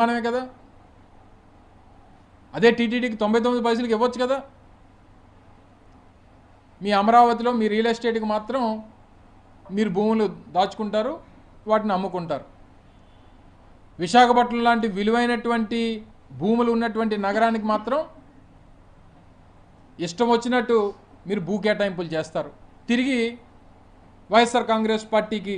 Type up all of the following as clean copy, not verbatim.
మనమే కదా, అదే టీటీడీకి 99 పైసలకి ఇవ్వచ్చు కదా. మీ అమరావతిలో మీ రియల్ ఎస్టేట్కి మాత్రం మీరు భూములు దాచుకుంటారు, వాటిని అమ్ముకుంటారు. విశాఖపట్నం లాంటి విలువైనటువంటి భూములు ఉన్నటువంటి నగరానికి మాత్రం ఇష్టం వచ్చినట్టు మీరు భూ కేటాయింపులు చేస్తారు. తిరిగి వైఎస్ఆర్ కాంగ్రెస్ పార్టీకి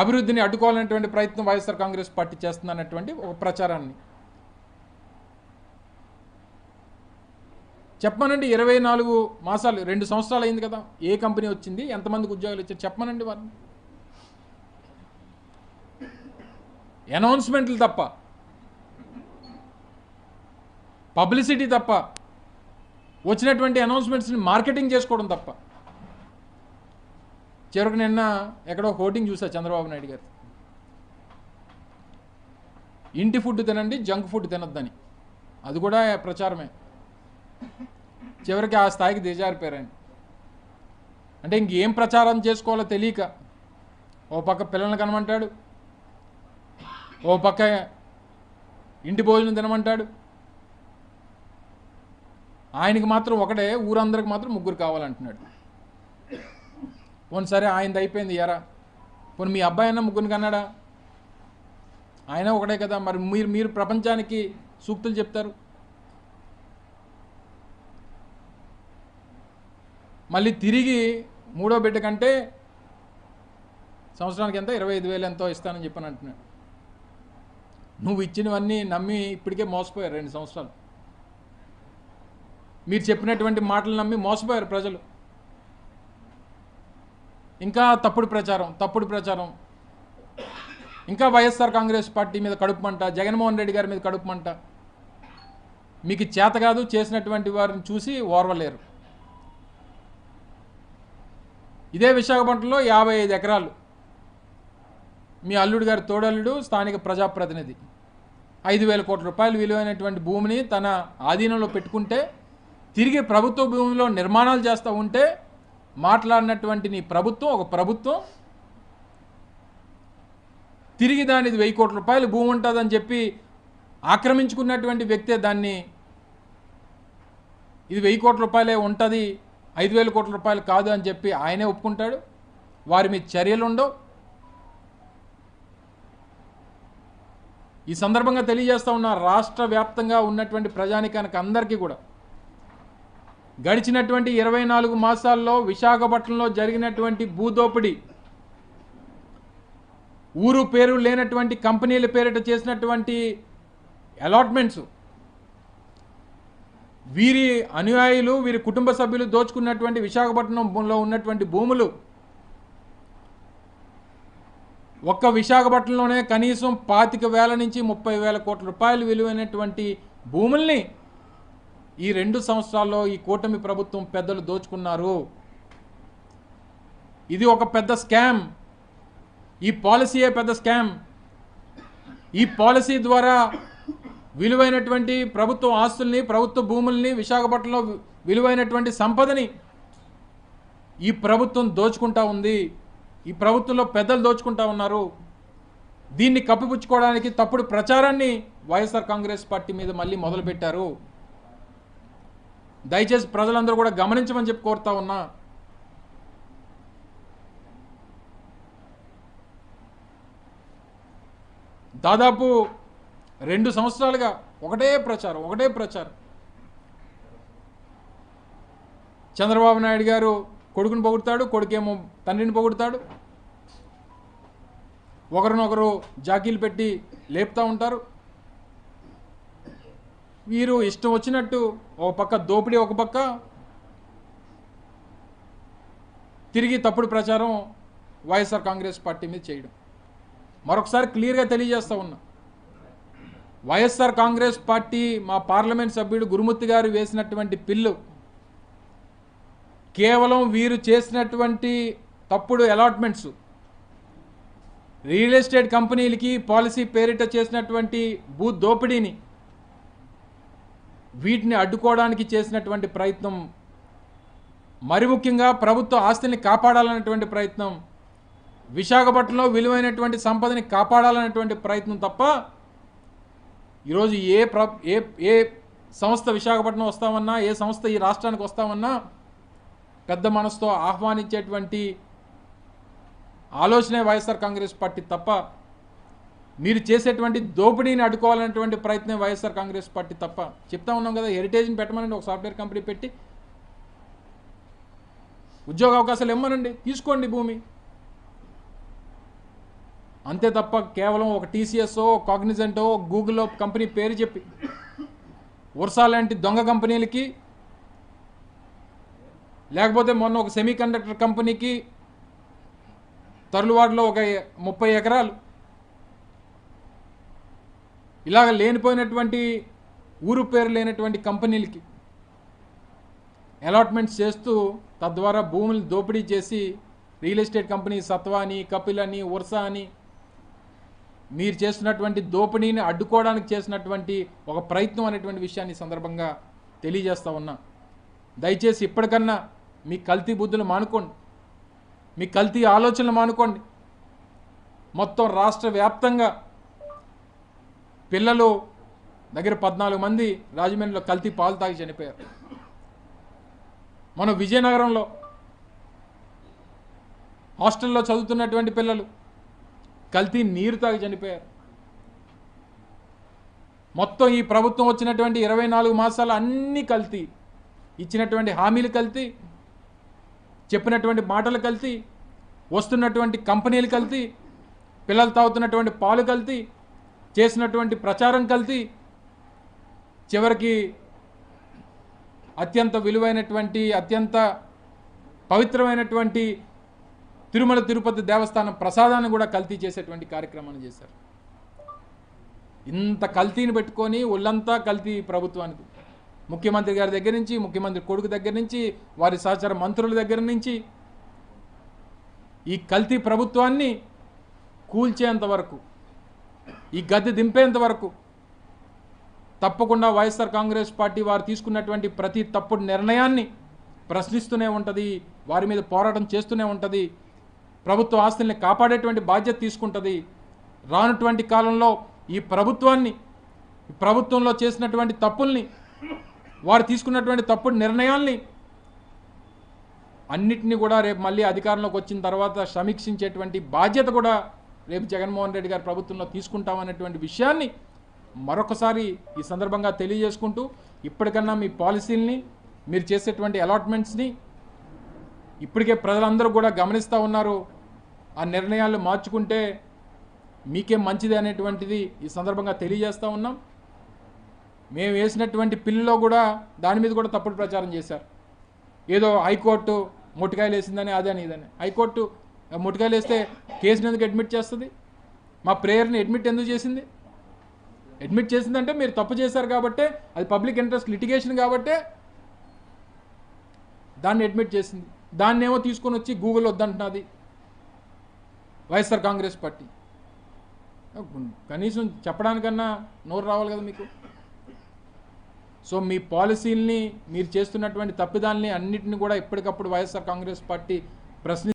అభివృద్ధిని అడ్డుకోవాలనేటువంటి ప్రయత్నం వైఎస్ఆర్ కాంగ్రెస్ పార్టీ చేస్తుందన్నటువంటి ఒక ప్రచారాన్ని చెప్పమనండి. 24 మాసాలు 2 సంవత్సరాలు అయింది కదా, ఏ కంపెనీ వచ్చింది, ఎంతమందికి ఉద్యోగాలు ఇచ్చారు చెప్పమనండి. వారిని అనౌన్స్మెంట్లు తప్ప, పబ్లిసిటీ తప్ప, వచ్చినటువంటి అనౌన్స్మెంట్స్ని మార్కెటింగ్ చేసుకోవడం తప్ప. చివరికి నిన్న ఎక్కడో హోర్డింగ్ చూసా చంద్రబాబు నాయుడు గారు, ఇంటి ఫుడ్ తినండి, జంక్ ఫుడ్ తినొద్దని. అది కూడా ప్రచారమే. చివరికి ఆ స్థాయికి దిగజారిపోయారండి. అంటే ఇంకేం ప్రచారం చేసుకోవాలో తెలియక ఓ పక్క పిల్లల్ని కనమంటాడు, ఓ పక్క ఇంటి భోజనం తినమంటాడు. ఆయనకి మాత్రం ఒకటే, ఊరందరికి మాత్రం 3 కావాలంటున్నాడు. పోనీ సరే, ఆయనది అయిపోయింది ఎరా, పోనీ మీ అబ్బాయి అన్న 3 కన్నాడా? ఆయన ఒకటే కదా. మరి మీరు ప్రపంచానికి సూక్తులు చెప్తారు. మళ్ళీ తిరిగి 3వ బిడ్డ కంటే సంవత్సరానికి ఎంత 25,000 ఎంతో ఇస్తానని చెప్పని అంటున్నాడు. నువ్వు ఇచ్చినవన్నీ నమ్మి ఇప్పటికే మోసపోయారు. 2 సంవత్సరాలు మీరు చెప్పినటువంటి మాటలు నమ్మి మోసపోయారు ప్రజలు. ఇంకా తప్పుడు ప్రచారం, ఇంకా వైఎస్ఆర్ కాంగ్రెస్ పార్టీ మీద కడుపుమంట, జగన్మోహన్ రెడ్డి గారి మీద కడుపుమంట. మీకు చేత కాదు, చేసినటువంటి వారిని చూసి ఓర్వలేరు. ఇదే విశాఖపట్నంలో 55 ఎకరాలు మీ అల్లుడు గారి తోడల్లుడు స్థానిక ప్రజాప్రతినిధి 5,000 కోట్ల రూపాయలు విలువైనటువంటి భూమిని తన ఆధీనంలో పెట్టుకుంటే, తిరిగి ప్రభుత్వ భూమిలో నిర్మాణాలు చేస్తూ ఉంటే మాట్లాడినటువంటి నీ ప్రభుత్వం, ఒక ప్రభుత్వం తిరిగి దానిది 1,000 కోట్ల రూపాయలు భూమి ఉంటుందని చెప్పి ఆక్రమించుకున్నటువంటి వ్యక్తే దాన్ని ఇది 1,000 కోట్ల రూపాయలే ఉంటుంది, 5,000 కోట్ల రూపాయలు కాదు అని చెప్పి ఆయనే ఒప్పుకుంటాడు. వారి మీద చర్యలు ఉండవు. ఈ సందర్భంగా తెలియజేస్తూ ఉన్న రాష్ట్ర వ్యాప్తంగా ఉన్నటువంటి ప్రజానికానికి అందరికీ కూడా గడిచినటువంటి 24 మాసాల్లో విశాఖపట్నంలో జరిగినటువంటి భూదోపిడీ, ఊరు పేరు లేనటువంటి కంపెనీల పేరిట చేసినటువంటి అలాట్మెంట్స్, వీరి అనుయాయులు, వీరి కుటుంబ సభ్యులు దోచుకున్నటువంటి విశాఖపట్నంలో ఉన్నటువంటి భూములు, ఒక్క విశాఖపట్నంలోనే కనీసం 25,000 నుంచి 30,000 కోట్ల రూపాయలు విలువైనటువంటి భూముల్ని ఈ 2 సంవత్సరాల్లో ఈ కూటమి ప్రభుత్వం పెద్దలు దోచుకున్నారు. ఇది ఒక పెద్ద స్కామ్. ఈ పాలసీయే పెద్ద స్కామ్. ఈ పాలసీ ద్వారా విలువైనటువంటి ప్రభుత్వ ఆస్తుల్ని, ప్రభుత్వ భూముల్ని, విశాఖపట్నంలో విలువైనటువంటి సంపదని ఈ ప్రభుత్వం దోచుకుంటా ఉంది. ఈ ప్రభుత్వంలో పెద్దలు దోచుకుంటా ఉన్నారు. దీన్ని కప్పిపుచ్చుకోవడానికి తప్పుడు ప్రచారాన్ని వైఎస్ఆర్ కాంగ్రెస్ పార్టీ మీద మళ్ళీ మొదలుపెట్టారు. దయచేసి ప్రజలందరూ కూడా గమనించమని చెప్పి కోరుతా ఉన్నా. దాదాపు 2 సంవత్సరాలుగా ఒకటే ప్రచారం. చంద్రబాబు నాయుడు గారు కొడుకుని పొగుడతాడు, కొడుకేమో తండ్రిని పొగుడతాడు. ఒకరినొకరు జాకీలు పెట్టి లేపుతూ ఉంటారు. వీరు ఇష్టం వచ్చినట్టు ఒక పక్క దోపిడీ, ఒక పక్క తిరిగి తప్పుడు ప్రచారం వైఎస్ఆర్ కాంగ్రెస్ పార్టీ మీద చేయడం. మరొకసారి క్లియర్గా తెలియజేస్తూ ఉన్నా, వైఎస్ఆర్ కాంగ్రెస్ పార్టీ మా పార్లమెంట్ సభ్యుడు గురుమూర్తి గారు వేసినటువంటి బిల్లు కేవలం వీరు చేసినటువంటి తప్పుడు అలాట్మెంట్స్, రియల్ ఎస్టేట్ కంపెనీలకి పాలసీ పేరిట చేసినటువంటి భూ దోపిడీని, వీటిని అడ్డుకోవడానికి చేసినటువంటి ప్రయత్నం, మరి ముఖ్యంగా ప్రభుత్వ ఆస్తిని కాపాడాలన్నటువంటి ప్రయత్నం, విశాఖపట్నంలో విలువైనటువంటి సంపదని కాపాడాలనేటువంటి ప్రయత్నం తప్ప ఈరోజు ఏ సంస్థ విశాఖపట్నం వస్తామన్నా, ఏ సంస్థ ఈ రాష్ట్రానికి వస్తామన్నా పెద్ద మనసుతో ఆహ్వానించేటువంటి ఆలోచనే వైఎస్ఆర్ కాంగ్రెస్ పార్టీ తప్ప, మీరు చేసేటువంటి దోపిడీని అడ్డుకోవాలనేటువంటి ప్రయత్నం వైఎస్ఆర్ కాంగ్రెస్ పార్టీ తప్ప. చెప్తా ఉన్నాం కదా, హెరిటేజ్ని పెట్టమనండి, ఒక సాఫ్ట్వేర్ కంపెనీ పెట్టి ఉద్యోగ అవకాశాలు ఇమ్మనండి, తీసుకోండి భూమి. అంతే తప్ప కేవలం ఒక టీసీఎస్ఓ, కాగ్నిజెంటో, గూగుల్లో కంపెనీ పేరు చెప్పి ఉర్సా లాంటి దొంగ కంపెనీలకి, లేకపోతే మొన్న ఒక సెమీ కండక్టర్ కంపెనీకి తరులువాడలో ఒక 30 ఎకరాలు ఇలాగ లేనిపోయినటువంటి ఊరు పేరు లేనటువంటి కంపెనీలకి అలాట్మెంట్స్ చేస్తూ తద్వారా భూములు దోపిడీ చేసి రియల్ ఎస్టేట్ కంపెనీ సత్వా అని, కపిల్ అని, ఉర్సా అని మీరు చేస్తున్నటువంటి దోపిడీని అడ్డుకోవడానికి చేసినటువంటి ఒక ప్రయత్నం అనేటువంటి విషయాన్ని సందర్భంగా తెలియజేస్తూ ఉన్నా. దయచేసి ఇప్పటికన్నా మీ కల్తీ బుద్ధులు మానుకోండి, మీ కల్తీ ఆలోచనలు మానుకోండి. మొత్తం రాష్ట్ర వ్యాప్తంగా పిల్లలు దగ్గర 14 మంది రాజమండ్రిలో కల్తీ పాలు తాగి చనిపోయారు. మన విజయనగరంలో హాస్టల్లో చదువుతున్నటువంటి పిల్లలు కల్తీ నీరు తాగి చనిపోయారు. మొత్తం ఈ ప్రభుత్వం వచ్చినటువంటి 24 మాసాలు అన్నీ కల్తీ. ఇచ్చినటువంటి హామీలు కల్తీ, చెప్పినటువంటి మాటలు కల్తీ, వస్తున్నటువంటి కంపెనీలు కల్తీ, పిల్లలు తాగుతున్నటువంటి పాలు కల్తీ, చేసినటువంటి ప్రచారం కల్తీ, చివరికి అత్యంత విలువైనటువంటి, అత్యంత పవిత్రమైనటువంటి తిరుమల తిరుపతి దేవస్థానం ప్రసాదాన్ని కూడా కల్తీ చేసేటువంటి కార్యక్రమాన్ని చేశారు. ఇంత కల్తీని పెట్టుకొని ఒళ్ళంతా కల్తీ ప్రభుత్వానికి, ముఖ్యమంత్రి గారి దగ్గర నుంచి, ముఖ్యమంత్రి కొడుకు దగ్గర నుంచి, వారి సహచర మంత్రుల దగ్గర నుంచి ఈ కల్తీ ప్రభుత్వాన్ని కూల్చేంత వరకు, ఈ గద్దె దింపేంత వరకు తప్పకుండా వైఎస్ఆర్ కాంగ్రెస్ పార్టీ వారు తీసుకున్నటువంటి ప్రతి తప్పుడు నిర్ణయాన్ని ప్రశ్నిస్తూనే ఉంటుంది, వారి మీద పోరాటం చేస్తూనే ఉంటుంది, ప్రభుత్వ ఆస్తుల్ని కాపాడేటువంటి బాధ్యత తీసుకుంటుంది. రానుటువంటి కాలంలో ఈ ప్రభుత్వంలో చేసినటువంటి తప్పుల్ని, వారు తీసుకున్నటువంటి తప్పుడు నిర్ణయాల్ని అన్నిటినీ కూడా రేపు మళ్ళీ అధికారంలోకి వచ్చిన తర్వాత సమీక్షించేటువంటి బాధ్యత కూడా రేపు జగన్మోహన్ రెడ్డి గారి ప్రభుత్వంలో తీసుకుంటామనేటువంటి విషయాన్ని మరొకసారి ఈ సందర్భంగా తెలియజేసుకుంటూ, ఇప్పటికన్నా మీ పాలసీల్ని, మీరు చేసేటువంటి అలాట్మెంట్స్ని ఇప్పటికే ప్రజలందరూ కూడా గమనిస్తూ ఉన్నారు. ఆ నిర్ణయాలు మార్చుకుంటే మీకే మంచిది అనేటువంటిది ఈ సందర్భంగా తెలియజేస్తూ ఉన్నాం. మేము వేసినటువంటి పిల్లలో కూడా దాని మీద కూడా తప్పుడు ప్రచారం చేశారు. ఏదో హైకోర్టు మొట్టికాయలు వేసిందని, అదని ఇదని. హైకోర్టు మొట్టికాయలు వేస్తే కేసుని ఎందుకు అడ్మిట్ చేస్తుంది? మా ప్రేయర్ని అడ్మిట్ ఎందుకు చేసింది? అడ్మిట్ చేసిందంటే మీరు తప్పు చేశారు కాబట్టే, అది పబ్లిక్ ఇంట్రెస్ట్ లిటిగేషన్ కాబట్టే దాన్ని అడ్మిట్ చేసింది. దాన్ని ఏమో తీసుకొని వచ్చి గూగుల్ వద్దంటున్నది వైఎస్ఆర్ కాంగ్రెస్ పార్టీ. కనీసం చెప్పడానికన్నా నోరు రావాలి కదా మీకు. సో మీ పాలసీల్ని, మీరు చేస్తున్నటువంటి తప్పిదాల్ని అన్నిటిని కూడా ఇప్పటికప్పుడు వైఎస్ఆర్ కాంగ్రెస్ పార్టీ